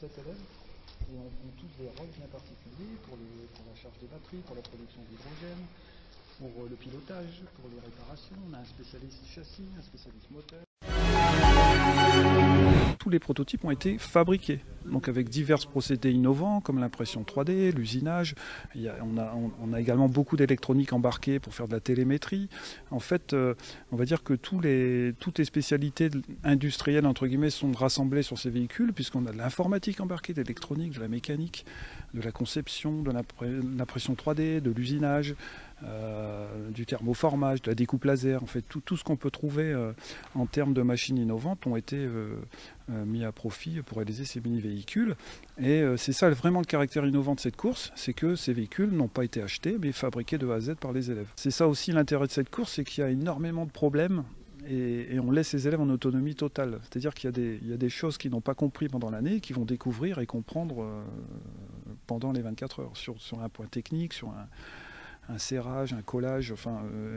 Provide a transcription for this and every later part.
7 élèves, et ont tous des rôles bien particuliers pour la charge des batteries, pour la production d'hydrogène, pour le pilotage, pour les réparations. On a un spécialiste châssis, un spécialiste moteur. Tous les prototypes ont été fabriqués, donc avec divers procédés innovants comme l'impression 3D, l'usinage. On a également beaucoup d'électronique embarquée pour faire de la télémétrie. En fait, on va dire que toutes les spécialités industrielles entre guillemets sont rassemblées sur ces véhicules, puisqu'on a de l'informatique embarquée, de l'électronique, de la mécanique, de la conception, de l'impression 3D, de l'usinage, du thermoformage, de la découpe laser. En fait, tout ce qu'on peut trouver en termes de machines innovantes ont été mis à profit pour réaliser ces mini-véhicules. Et c'est ça vraiment le caractère innovant de cette course, c'est que ces véhicules n'ont pas été achetés, mais fabriqués de A à Z par les élèves. C'est ça aussi l'intérêt de cette course, c'est qu'il y a énormément de problèmes et on laisse les élèves en autonomie totale. C'est-à-dire qu'il y a des choses qu'ils n'ont pas compris pendant l'année, qu'ils vont découvrir et comprendre pendant les 24 heures, sur un point technique, sur un serrage, un collage,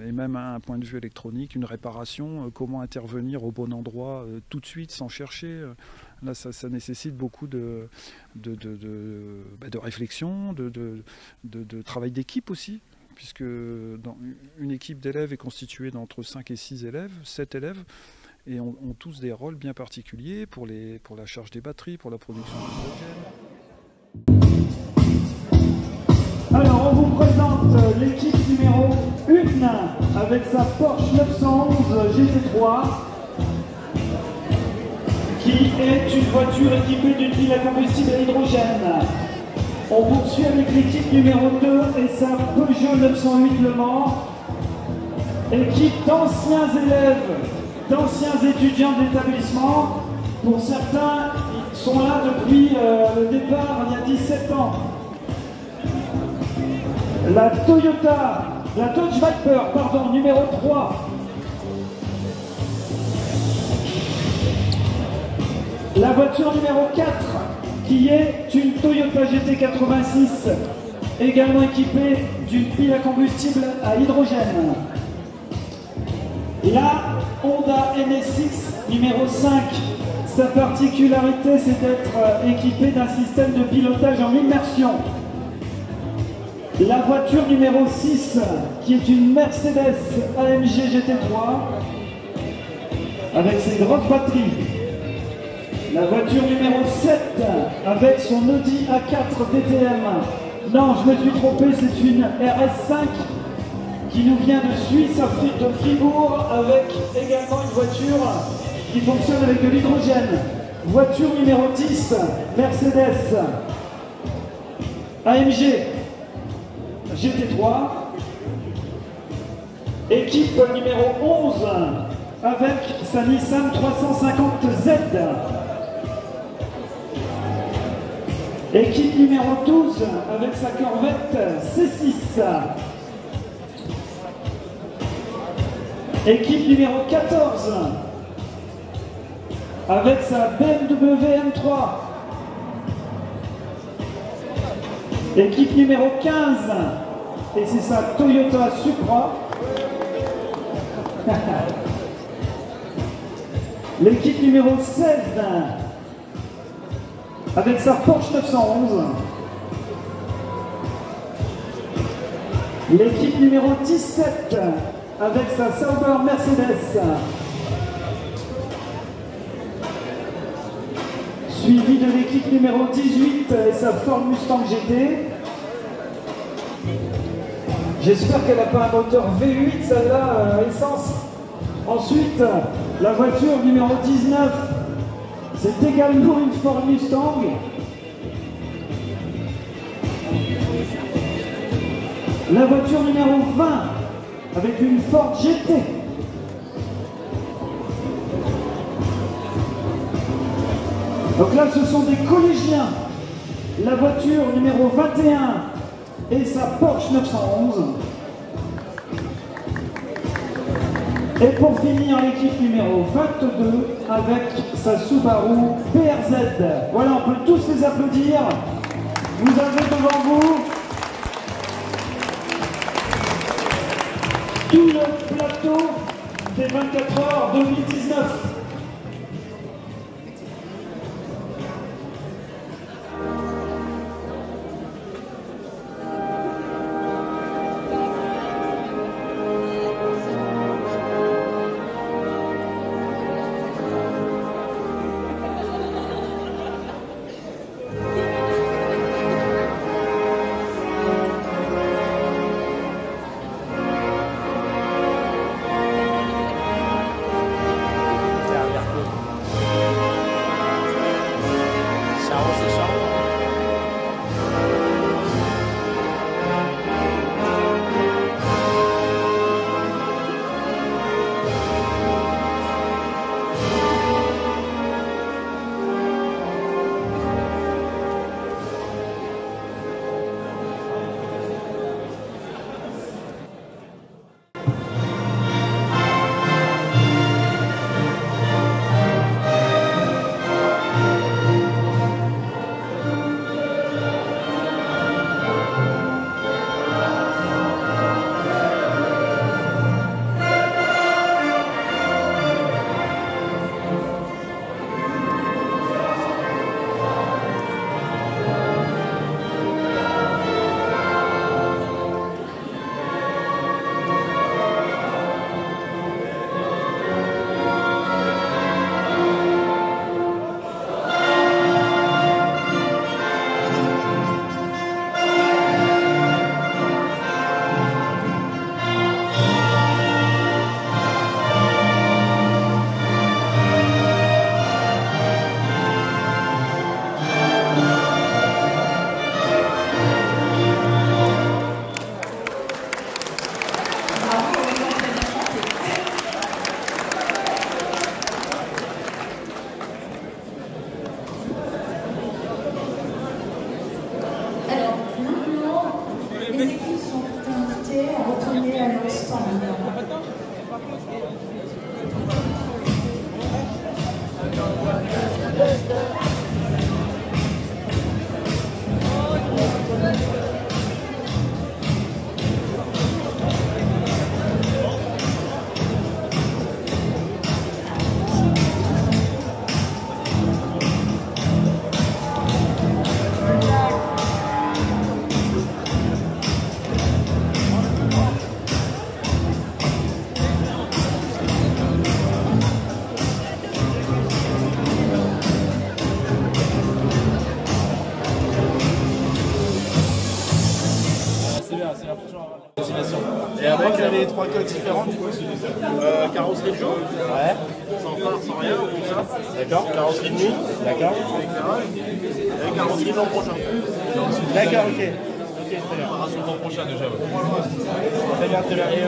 et même un point de vue électronique, une réparation, comment intervenir au bon endroit tout de suite sans chercher. Là, ça nécessite beaucoup de réflexion, de travail d'équipe aussi, puisque une équipe d'élèves est constituée d'entre 5 et 6 élèves, 7 élèves, et ont tous des rôles bien particuliers pour la charge des batteries, pour la production d'hydrogène. Alors, on vous présente l'équipe numéro 1 avec sa Porsche 911 GT3 qui est une voiture équipée d'une pile à combustible à hydrogène. On poursuit avec l'équipe numéro 2 et sa Peugeot 908 Le Mans, équipe d'anciens élèves, d'anciens étudiants de l'établissement. Pour certains, ils sont là depuis le départ il y a 17 ans. La Dodge Viper, numéro 3. La voiture numéro 4, qui est une Toyota GT86, également équipée d'une pile à combustible à hydrogène. La Honda NSX numéro 5, sa particularité c'est d'être équipée d'un système de pilotage en immersion. La voiture numéro 6, qui est une Mercedes AMG GT3, avec ses grosses batteries. La voiture numéro 7, avec son Audi A4 DTM. Non, je me suis trompé, c'est une RS5 qui nous vient de Suisse, de Fribourg, avec également une voiture qui fonctionne avec de l'hydrogène. Voiture numéro 10, Mercedes AMG GT3, équipe numéro 11 avec sa Nissan 350Z, équipe numéro 12 avec sa Corvette C6, équipe numéro 14 avec sa BMW M3, équipe numéro 15, et c'est sa Toyota Supra. L'équipe numéro 16, avec sa Porsche 911. L'équipe numéro 17, avec sa Sauber Mercedes. Suivi de l'équipe numéro 18 et sa Ford Mustang GT. J'espère qu'elle n'a pas un moteur V8, celle-là, essence. Ensuite, la voiture numéro 19, c'est également une Ford Mustang. La voiture numéro 20, avec une Ford GT. Donc là, ce sont des collégiens. La voiture numéro 21 et sa Porsche 911. Et pour finir, l'équipe numéro 22 avec sa Subaru BRZ. Voilà, on peut tous les applaudir. Vous avez devant vous tout le plateau des 24 heures 2019. Et après, vous avez les 3 coques différentes, du coup. Carrosserie de jour, Ouais. sans phare, sans rien, comme ça. D'accord. Carrosserie de nuit, D'accord. et carrosserie de l'an prochain. D'accord, ok. Ok, très bien. Préparation de l'an prochain déjà. Ouais. Très bien, très bien. Et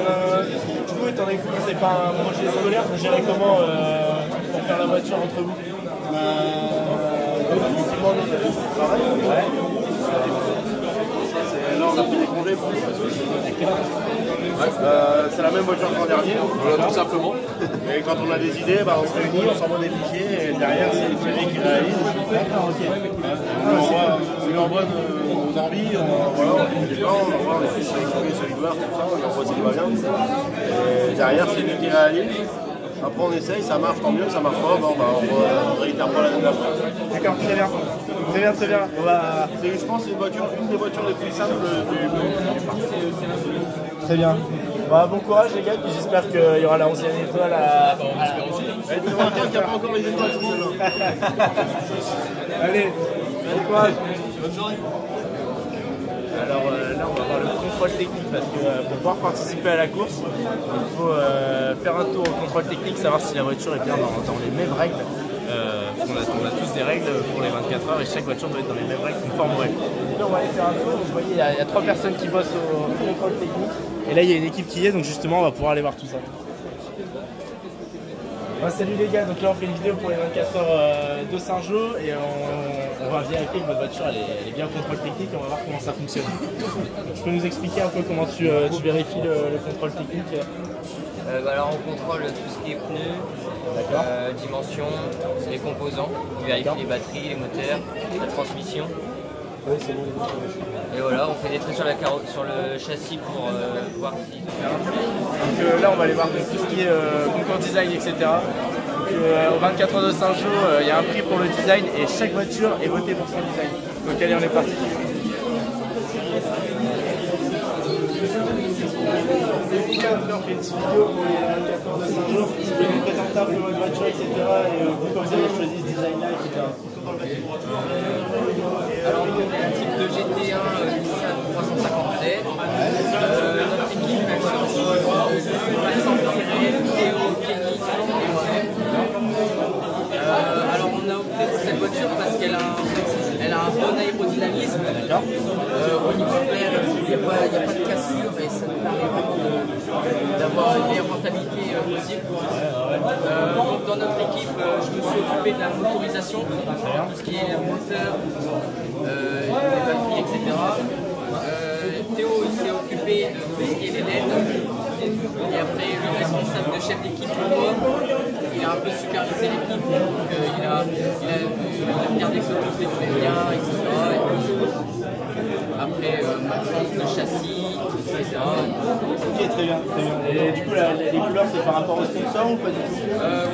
du coup, étant donné que c'est pas un projet scolaire, vous gérez comment pour faire la voiture entre vous? Effectivement, nous, on travaille. Ouais. Là, on a pris des congés pour c'est la même voiture que l'an dernier, voilà, tout simplement. Et quand on a des idées, bah, on se réunit, on s'envoie des fichiers, et derrière, c'est Thierry qui réalise. D'accord, ok. On lui envoie nos envies, voilà, on fait des plans, on envoie les fichiers avec SolidWorks, tout ça, on lui envoie ce qui va bien. Et derrière, c'est lui qui réalise. Après, on essaye, ça marche, tant mieux, ça marche pas, bon, bah, on réitère pas l'année d'après. D'accord, très bien. Très bien, très bien. On va... Je pense que c'est une des voitures les plus simples du parc. Très bien. Bah, bon courage les gars, puis j'espère qu'il y aura la 11e étoile à... On espère aussi. Il n'y a pas encore les étoiles sur celle-là. Allez, bon courage. Bonne journée. Alors là, on va voir le contrôle technique parce que pour pouvoir participer à la course, il faut faire un tour au contrôle technique, savoir si la voiture est bien dans les mêmes règles. Parce qu'on a tous des règles pour les 24 heures et chaque voiture doit être dans les mêmes règles conformes aux règles. Là, on va aller faire un tour. Vous voyez, il y a 3 personnes qui bossent au contrôle technique. Et là, il y a une équipe qui y est, donc justement, on va pouvoir aller voir tout ça. Salut les gars, donc là on fait une vidéo pour les 24 heures de Saint-Jean et on va vérifier que votre voiture elle est bien au contrôle technique et on va voir comment ça fonctionne. Donc, tu peux nous expliquer un peu comment tu vérifies le contrôle technique? Alors on contrôle tout ce qui est pneus, dimensions, les composants, on vérifie les batteries, les moteurs, la transmission. Oui, c'est bon. Et voilà, on fait des traits sur le châssis pour voir si... Donc là on va aller voir tout ce qui est concours design, etc. Donc, au 24 heures de Saint-Jean, il y a un prix pour le design et chaque voiture est votée pour son design. Donc allez, on est parti. On fait une petite vidéo pour les 24 heures de Saint-Jean, qui est présentable de votre voiture, etc. Et pourquoi vous avez choisi ce design-là, etc. Alors on est un type de GT1 Nissan 350Z. Notre équipe elle se Maxence Thierry, Théo, Kenny et moi-même. Alors on a opté pour cette voiture parce qu'elle a un bon aérodynamisme. Au niveau de l'air, il n'y a pas de cassure et ça nous permet vraiment d'avoir une meilleure rentabilité possible. Donc dans notre équipe, je me suis occupé de la motorisation, tout ce qui est moteur, les batteries, etc. Théo il s'est occupé de tout ce qui est les LED. Et après, le responsable de chef d'équipe, il a un peu supervisé l'équipe, donc il a regardé que tout était bien, etc. Après, Maxence de châssis, etc. Ok, très bien, très bien. Et du coup, les couleurs, c'est par rapport au sponsor ou pas du tout?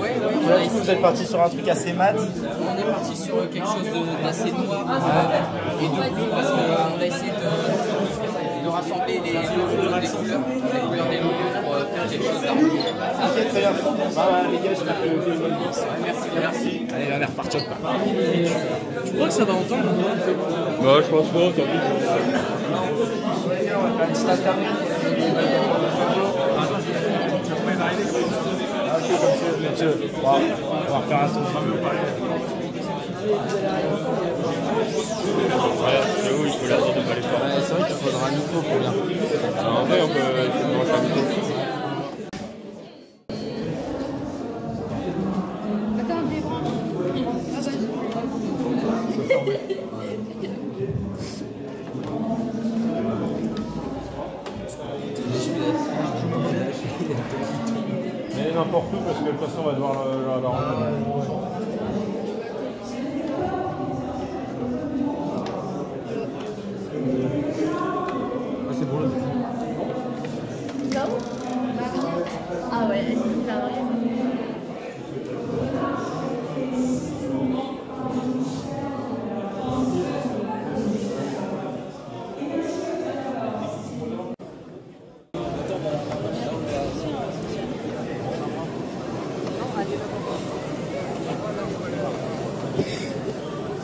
Ouais. Là, du coup, vous êtes parti sur un truc assez mat. On est parti sur quelque chose d'assez noir et de bleu parce qu'on a essayé de rassembler les couleurs des logos pour faire quelque chose d'harmonieux. Ok, très bien. Les gars, j'espère que vous avez une bonne course. Merci. Allez, on est reparti. Tu crois que ça va entendre? Ouais, je pense pas, tant pis. On va faire une petite interview. Monsieur. On va faire un tour. Ouais, c'est où il faut la dire de pas les faire. C'est vrai qu'il faudra un micro pour bien. En vrai, on peut faire un micro. n'importe où parce que de toute façon on va devoir la rendre. C'est bon là. Ah ouais, c'est hyper vrai.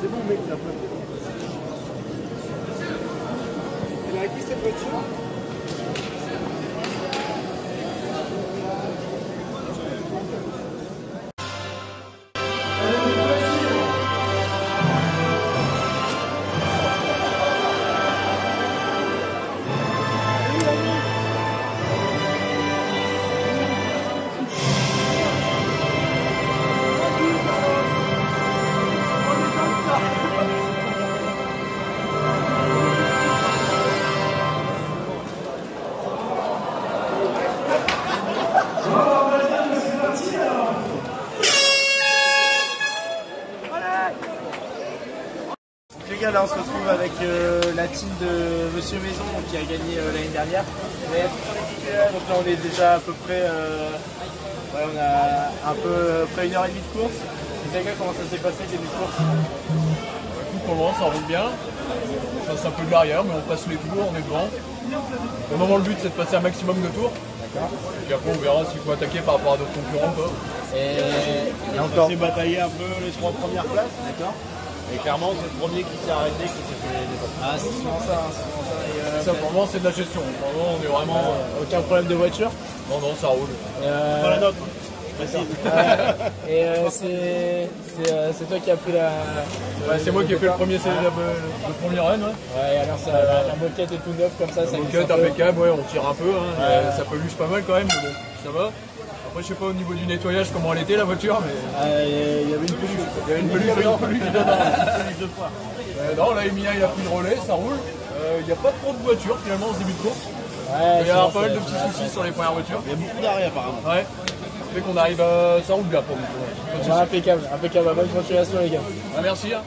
C'est bon mec, t'as pas. Elle a acquis cette voiture? Là, on se retrouve avec la team de Monsieur Maison qui a gagné l'année dernière. Mais donc là on est déjà à peu près, ouais, on a un peu près 1h30 de course. Les gars, comment ça s'est passé le début de course? On commence, ça roule bien. On passe un peu de l'arrière, mais on passe les tours, on est devant. Au moment le but c'est de passer un maximum de tours. D'accord. Et puis après on verra s'il faut attaquer par rapport à d'autres concurrents. Quoi. Et On s'est bataillé un peu les 3 premières places. d'accord. Et clairement, c'est le premier qui s'est arrêté, qui s'est fait dépasser. Ah, c'est souvent ça. C'est souvent ça. Et, Ça pour moi c'est de la gestion. Pour le moment on est vraiment. aucun problème de voiture. Non, non, ça roule. Pas la nôtre, je précise. Et c'est toi qui as pris la. Ouais, c'est moi qui ai fait le premier run. Ouais. Ouais, alors ça, la moquette est tout neuf comme ça. Ça Moquette impeccable, ouais, on tire un peu. Hein, Ouais. ça peluche pas mal quand même, mais bon, ça va. Après, je sais pas au niveau du nettoyage comment elle était la voiture, mais. Il y avait une peluche. Il y avait une peluche, De fois. non, là, Emilia il a pris le relais, ça roule. Il n'y a pas trop de voitures finalement au début de course. Ouais, Il y a pas mal de petits soucis sur les premières voitures. Il y a beaucoup d'arrêts apparemment. Ouais. Fait qu'on arrive à. Ça roule bien pour nous. Pas de soucis. impeccable, impeccable. Bonne continuation les gars. Ah, merci. Hein.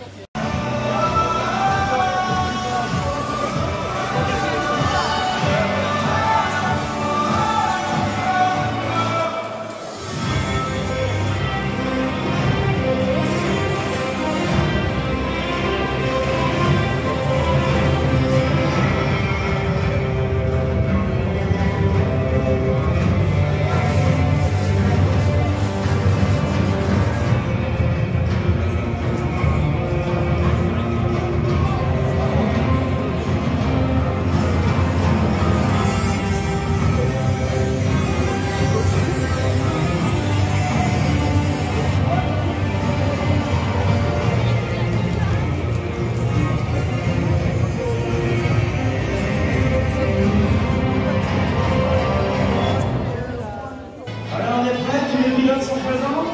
Alors on est prêts, tous les pilotes sont présents?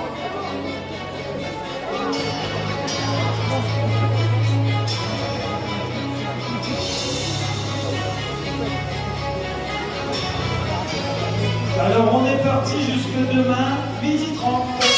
Alors on est parti jusque demain, 12h30.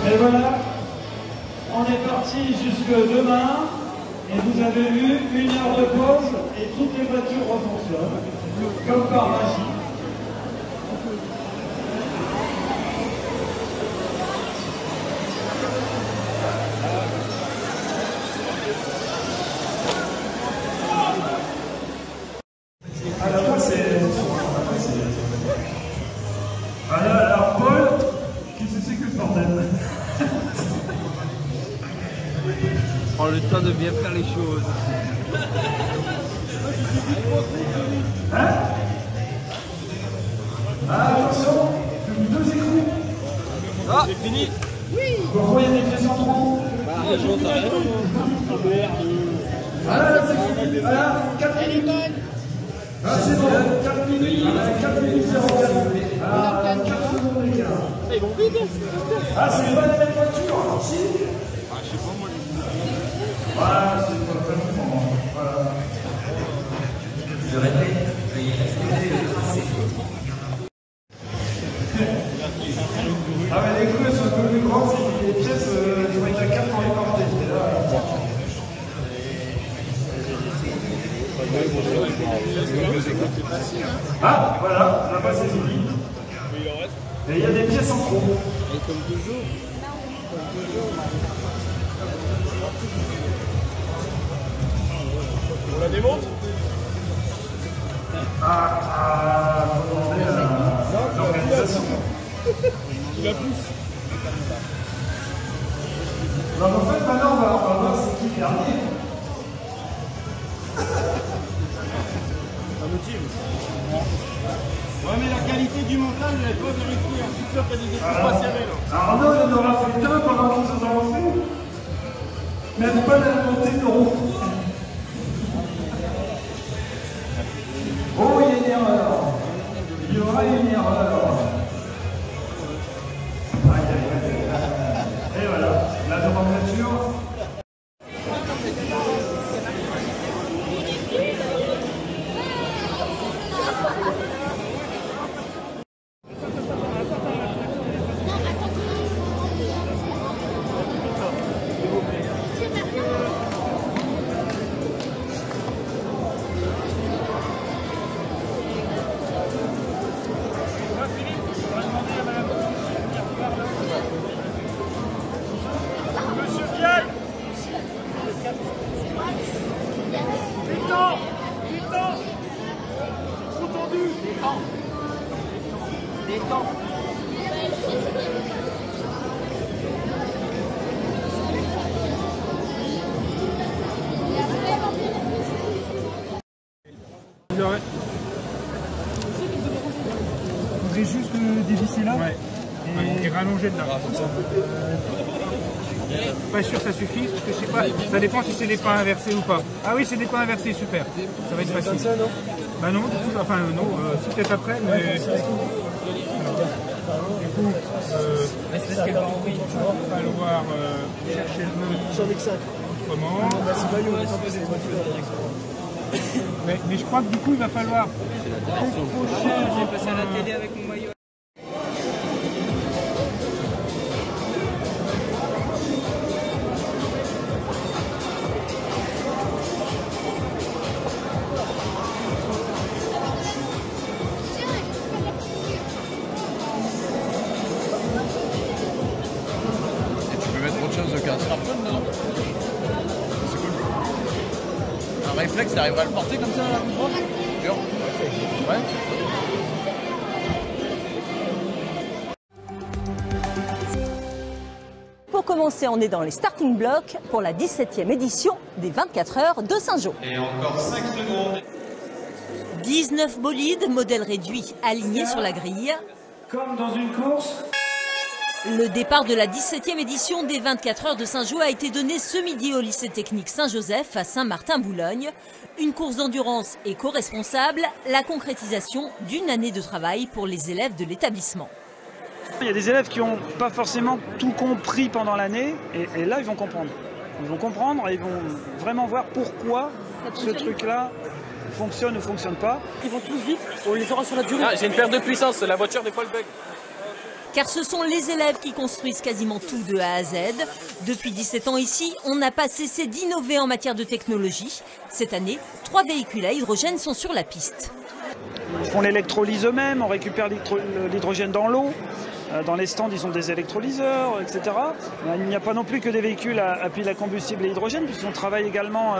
Et voilà, on est parti jusque demain, et vous avez eu 1 heure de pause, et toutes les voitures refonctionnent, comme par magie. Prends le temps de bien faire les choses. Hein? Attention, deux écrous. Ah, c'est fini. Pourquoi il y a des pièces en trop? Voilà, là c'est fini. Voilà, 4 minutes. Ah, c'est bon, 4 minutes. 4 minutes 04. Ah, 4 secondes les gars. Ah, c'est pas la même voiture, alors si. Ah, je sais pas moi. Voilà, c'est pas vraiment. Voilà. Je répète, veuillez respecter le tracé. Ah, mais les crues sont un peu plus grandes, c'est des pièces qui vont être à 4 pour les porter. Ah, voilà, là-bas c'est fini. Et il y a des pièces en trop. Et comme toujours. On la démonte? Faut demander à l'organisation. Tu la pousses? Donc en fait, maintenant on va voir c'est qui le dernier. Ça motive. Ouais, mais la qualité du montage, elle n'est pas vérifiée. Je suis sûr qu'il y a des équipes pas serrées là. Arnaud, il en aura fait un pendant qu'ils en ont fait. Même pas la montée de roue. Oh, il y a une erreur. Il y aura une erreur. Aïe, aïe, aïe. Et voilà, la nomenclature. Vous voudrez juste dévisser là et rallonger de là. Pas sûr que ça suffit, parce que je sais pas, ça dépend si c'est des pas inversés ou pas. Ah oui, c'est des pas inversés, super. Ça va être facile. Ça, non bah non, du coup, enfin non, c'est peut-être après, mais... Alors, du coup, il va falloir chercher le nœud autrement. Mais je crois que du coup, il va falloir... J'ai passé à la télé avec mon maillot. qu'un smartphone dedans. C'est cool. Un réflexe, il arrive à le porter comme ça à la droite? Sûr? Ouais. Pour commencer, on est dans les starting blocks pour la 17e édition des 24 heures de Saint-Jean. Et encore 5 secondes. 19 bolides, modèle réduit, alignés sur la grille. Comme dans une course. Le départ de la 17e édition des 24 heures de Saint-Jean a été donné ce midi au lycée technique Saint-Joseph à Saint-Martin-Boulogne. Une course d'endurance éco-responsable, la concrétisation d'une année de travail pour les élèves de l'établissement. Il y a des élèves qui n'ont pas forcément tout compris pendant l'année et là ils vont comprendre. Ils vont comprendre et ils vont vraiment voir pourquoi ce truc-là fonctionne ou fonctionne pas. Ils vont tous vite, on les aura sur la durée. Ah, j'ai une perte de puissance, la voiture des fois le bug. Car ce sont les élèves qui construisent quasiment tout de A à Z. Depuis 17 ans ici, on n'a pas cessé d'innover en matière de technologie. Cette année, 3 véhicules à hydrogène sont sur la piste. Ils font l'électrolyse eux-mêmes, on récupère l'hydrogène dans l'eau. Dans les stands, ils ont des électrolyseurs, etc. Il n'y a pas non plus que des véhicules à pile à combustible et hydrogène, puisqu'on travaille également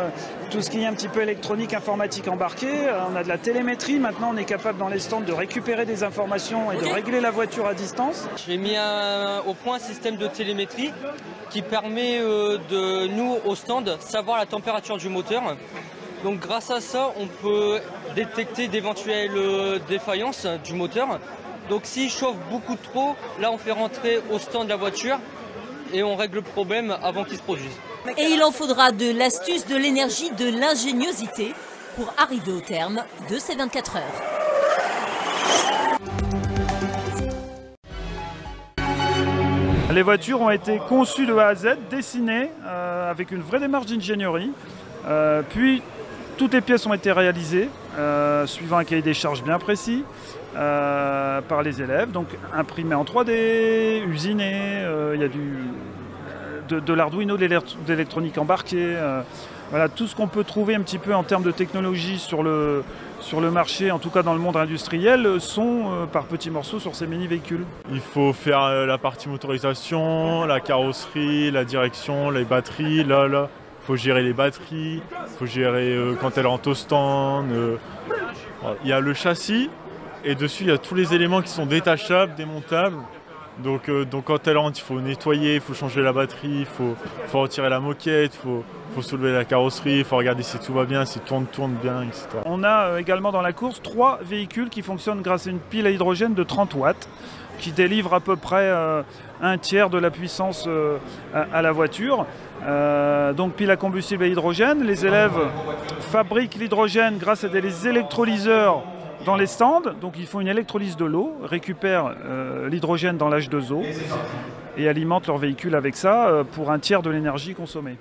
tout ce qui est un petit peu électronique, informatique embarquée. On a de la télémétrie. Maintenant, on est capable dans les stands de récupérer des informations et de régler la voiture à distance. J'ai mis au point un système de télémétrie qui permet de nous, au stand, savoir la température du moteur. Donc grâce à ça, on peut détecter d'éventuelles défaillances du moteur. Donc s'il chauffe beaucoup trop, là on fait rentrer au stand de la voiture et on règle le problème avant qu'il se produise. Et il en faudra de l'astuce, de l'énergie, de l'ingéniosité pour arriver au terme de ces 24 heures. Les voitures ont été conçues de A à Z, dessinées avec une vraie démarche d'ingénierie. Puis toutes les pièces ont été réalisées suivant un cahier des charges bien précis par les élèves, donc imprimées en 3D, usinées, il y a de l'Arduino, de l'électronique embarquée, voilà, tout ce qu'on peut trouver un petit peu en termes de technologie sur le marché, en tout cas dans le monde industriel, sont par petits morceaux sur ces mini-véhicules. Il faut faire la partie motorisation, la carrosserie, la direction, les batteries, il faut gérer les batteries, il faut gérer quand elle rentre au stand. Voilà. Il y a le châssis et dessus il y a tous les éléments qui sont détachables, démontables. Donc quand elle rentre, il faut nettoyer, il faut changer la batterie, il faut retirer la moquette, il faut soulever la carrosserie, il faut regarder si tout va bien, si tout tourne bien, etc. On a également dans la course 3 véhicules qui fonctionnent grâce à une pile à hydrogène de 30 watts qui délivre à peu près un tiers de la puissance à la voiture. Donc pile à combustible et hydrogène. Les élèves fabriquent l'hydrogène grâce à des électrolyseurs dans les stands. Donc ils font une électrolyse de l'eau, récupèrent l'hydrogène dans l'H2O et alimentent leur véhicule avec ça pour un tiers de l'énergie consommée.